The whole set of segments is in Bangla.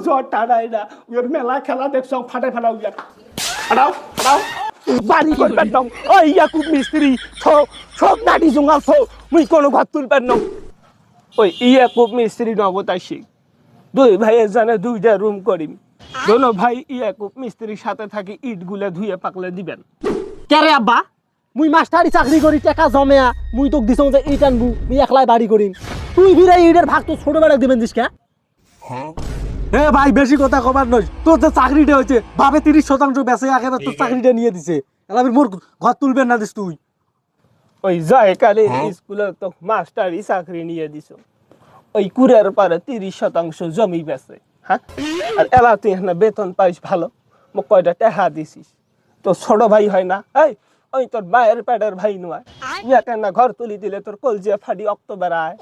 ধৈর্য আর টানাই না ওর মেলা খেলা দেখছো ফাটে ফেলাও ইয়ার ফাটাও ফাটাও বাড়ি করবেন না ওই ইয়াকুব মিস্ত্রি সব নাটি জঙ্গাল মুই কোনো ঘর তুলবেন না ওই ইয়াকুব মিস্ত্রি নবতাসী দুই ভাইয়ের জানে দুইটা রুম করিম দোনো ভাই ইয়াকুব মিস্ত্রির সাথে থাকি ইটগুলা ধুয়ে পাকলে দিবেন কে রে আব্বা মুই মাস্টারি চাকরি করি টাকা জমেয়া মুই তোক দিছং যে ইট আনবু মুই একলাই বাড়ি করিম তুই বিরাই ইটের ভাগ তো ছোট বেড়া দিবেন দিস কে এ ভাই বেশি কথা কবার নয় তোর যে চাকরিটা হয়েছে ভাবে 30% বেঁচে একেবারে তোর চাকরিটা নিয়ে দিছে এলাবি মোর ঘর তুলবেন না দিস তুই ওই জয়কালের স্কুলে তো মাস্টারি চাকরি নিয়ে দিছ ওই কুড়ের পারে 30% জমি বেচে হ্যাঁ আর এলা তুই এখানে বেতন পাইস ভালো মোক কয়টা টাকা দিছিস তো ছোট ভাই হয় না এই ওই তোর মায়ের পেটের ভাই নয় ইয়াকে না ঘর তুলি দিলে তোর কলজিয়া ফাড়ি অক্টোবর আয়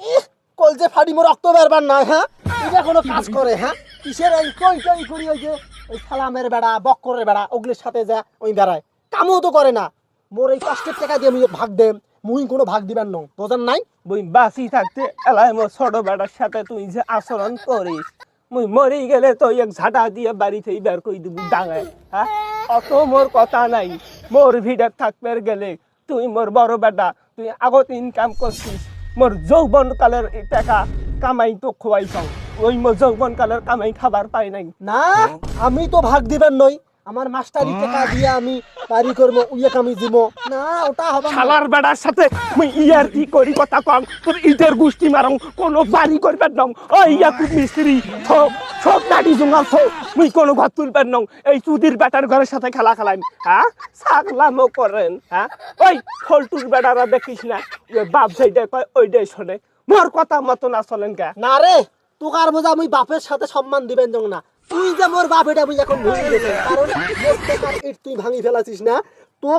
কলজে ফাড়ি মোর রক্ত বেরবার নাই হ্যাঁ এটা কোনো কাজ করে হ্যাঁ কিসের এই কই করি ওই যে ওই সালামের বেড়া বক্করের বেড়া ওগুলোর সাথে যা ওই বেড়ায় কামও তো করে না মোর এই কষ্টের টাকা দিয়ে মুই ভাগ দেম মুই কোনো ভাগ দিবেন না বোঝেন নাই বই বাসি থাকতে এলাই মোর ছোট বেটার সাথে তুই যে আচরণ করিস মুই মরি গেলে তো এক ঝাঁটা দিয়ে বাড়ি থেকে বের করে দিব ডাঙায় হ্যাঁ অত মোর কথা নাই মোর ভিড়ে থাকবে গেলে তুই মোর বড় বেটা তুই আগত ইনকাম করছিস মোর যৌবন কালের টাকা কামাই তো খোয়াইছ ওই মোর যৌবন কালের কামাই খাবার পাই নাই না আমি তো ভাগ দিবেন নই আমার মাস্টারি টাকা দিয়ে আমি বাড়ি করব উইয়া কামি দিব না ওটা হবে না শালার বেড়ার সাথে মুই ইয়ার কি করি কথা কম তোর ইটের গুষ্টি মারং কোনো বাড়ি করবেন নং ওই ইয়াকুব মিস্ত্রি সব নাটি জঙ্গাল মুই কোনো ঘর তুলবেন নং এই চুদির বেটার ঘরের সাথে খেলা খেলাম হ্যাঁ ছাগলামও করেন হ্যাঁ ওই ফলটুর বেটারা দেখিস না ওই বাপ যেইটা কয় ওইটাই শোনে মোর কথা মতো না চলেন কে না রে তোকার বোঝা আমি বাপের সাথে সম্মান দিবেন জং না তুই যে মোর বাপ এটা আমি এখন ভুলে গেছি কারণ ইট তুই ভাঙি ফেলাছিস না তো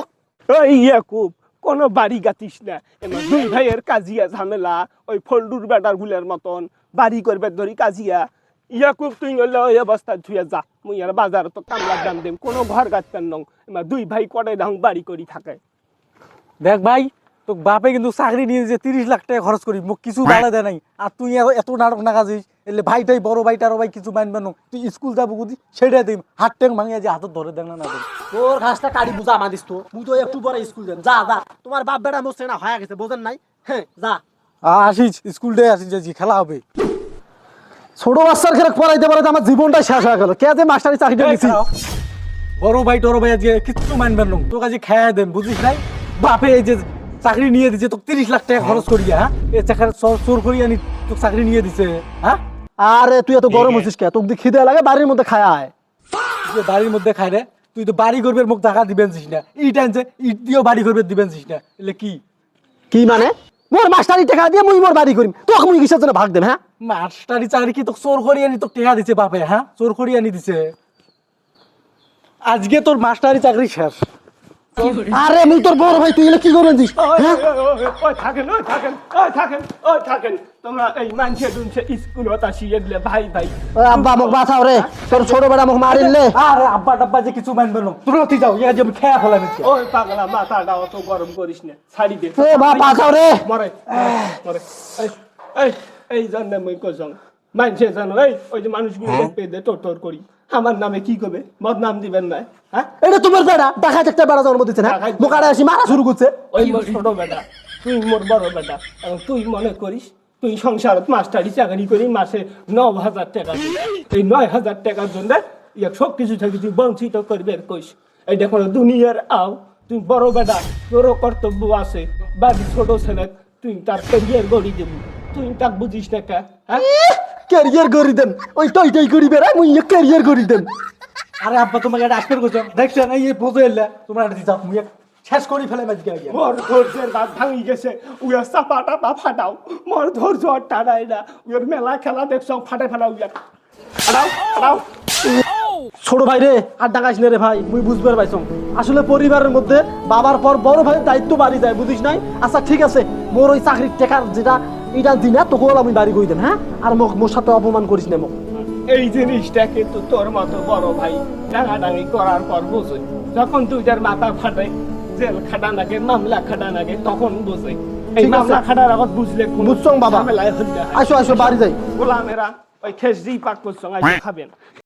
ওই ইয়াকুব কোনো বাড়ি গাতিস না এমন দুই ভাইয়ের কাজিয়া ঝামেলা ওই ফলডুর বেটার গুলের মতন বাড়ি করবে ধরি কাজিয়া ইয়াকুব তুই হলে ওই অবস্থা ধুয়ে যা মুই আর বাজার তো কামলার দাম দেম কোনো ঘর গাছতেন নং এবার দুই ভাই কটাই ঢং বাড়ি করি থাকে দেখ ভাই তো বাপে কিন্তু চাকরি নিয়ে যে 30 লাখ টাকা খরচ করি মোক কিছু বাড়া দেয় নাই আর তুই এত নাটক না কাজিস এলে ভাইটাই বড় ভাইটারও ভাই কিছু মানবে না তুই স্কুল যাবো বুঝি সেটাই দিম হাত ট্যাং ভাঙিয়া যে হাতত ধরে দেখ না তোর ঘাসটা কাড়ি বুঝা আমা দিস তো মুই তো একটু পরে স্কুল যাম যা যা তোমার বাপ বেটা মোর সেনা হয়ে গেছে বোঝেন নাই হ্যাঁ যা আসিস স্কুল ডে আসিস যে খেলা হবে ছোট বাচ্চার খেলা পড়াইতে পড়াইতে আমার জীবনটাই শেষ হয়ে গেল কে যে মাস্টারি চাকরিটা নিছি বড় ভাই টর ভাই আজকে কিচ্ছু মানবেন না তোকে আজ খাইয়া দেন বুঝিস নাই বাপে এই যে চাকরি নিয়ে দিছে তোকে 30 লাখ টাকা খরচ করিয়া হ্যাঁ এই চাকরি চোর করিয়া নি তোকে চাকরি নিয়ে দিছে হ্যাঁ আরে তুই এত গরম হচ্ছিস কে তোকে খিদে লাগে বাড়ির মধ্যে খায় আয় বাড়ির মধ্যে খাই রে তুই তো বাড়ি করবে মুখ টাকা দিবেন না ইট আনছে ইট দিয়েও বাড়ি করবে দিবেন না এলে কি কি মানে মোর মাস্টারি টাকা দিয়ে মুই মোর বাড়ি করিম তোকে মুই কিসের জন্য ভাগ দেব হ্যাঁ মাস্টারি চাকরি কি তোকে চোর করিয়া নি তোকে টাকা দিছে বাপে হ্যাঁ চোর করিয়া নি দিছে আজকে তোর মাস্টারি চাকরি শেষ আরে মুই তোর বড় ভাই তুই এলে কি করবেন দিস ওই থাকেন তোমরা এই মানুষের দুনছে স্কুলত আসি এগুলো ভাই ভাই ওই আব্বা মোক বাঁচাও রে তোর ছোট বেটা মোক মারিলে আরে আব্বা টাব্বা যে কিছু মানবে না তুমি অতি যাও ইয়া যে আমি খেয়া ফেলাম ওই পাগলা মাথাটা অত গরম করিস না ছাড়ি দে এ বাপ বাঁচাও রে মরে এই জন্য মুই কইছং মানুষে জানো ওই যে মানুষগুলো দেখবে দে টোর করি আমার নামে কি করবে বদনাম দিবেন না হ্যাঁ এটা তোমার বেটা দেখা একটা বেটা জন্ম দিচ্ছে না মোকাড়ে আসি মারা শুরু করছে ওই মোর ছোট বেটা তুই মোর বড় বেটা এবং তুই মনে করিস তুই সংসারত মাস্টারি চাকরি করি মাসে 9,000 টাকা দিই এই 9,000 টাকার জন্য সব কিছু থেকে তুই বঞ্চিত করবে কইস এই দেখো দুনিয়ার আও তুই বড় বেটা তোরও কর্তব্য আছে বাড়ি ছোট ছেলে তুই তার ক্যারিয়ার গড়ি দেবি তুই তাক বুঝিস না কা হ্যাঁ ক্যারিয়ার গড়ি দেন ওই টই করি বেড়া মুই ক্যারিয়ার গড়ি দেন আরে আব্বা তোমাকে একটা আজকের কথা দেখছেন এই বোঝে এলে তোমরা একটা দিছাও মুই শেষ করি ফেলে মাঝকে গিয়া মোর ধৈর্যের বাদ ভাঙি গেছে উয়া চাপাটা বা ফাটাও মোর ধৈর্য আর টানাই না উয়ার মেলা খেলা দেখছো ফাটে ফেলাও উয়া ফাটাও ছোট ভাই রে আর ডাকাইস না রে ভাই মুই বুঝবার পাইছ আসলে পরিবারের মধ্যে বাবার পর বড় ভাইয়ের দায়িত্ব বাড়ি যায় বুঝিস নাই আচ্ছা ঠিক আছে মোর ওই চাকরির টাকার যেটা এটা দিনা তোকে আমি বাড়ি কই দেন হ্যাঁ আর মোর সাথে অপমান করিস না মোক এই জিনিসটা কিন্তু তোর মতো বড় ভাই ডাঙাডাঙি করার পর বোঝে যখন দুইটার মাথা ফাটে জেল খাটা লাগে মামলা খাটা লাগে তখন বোঝে এই মামলা খাটার আগত বুঝলে বুঝছং বাবা আসো বাড়ি যাই গোলামেরা ওই খেসরি পাক করছো খাবেন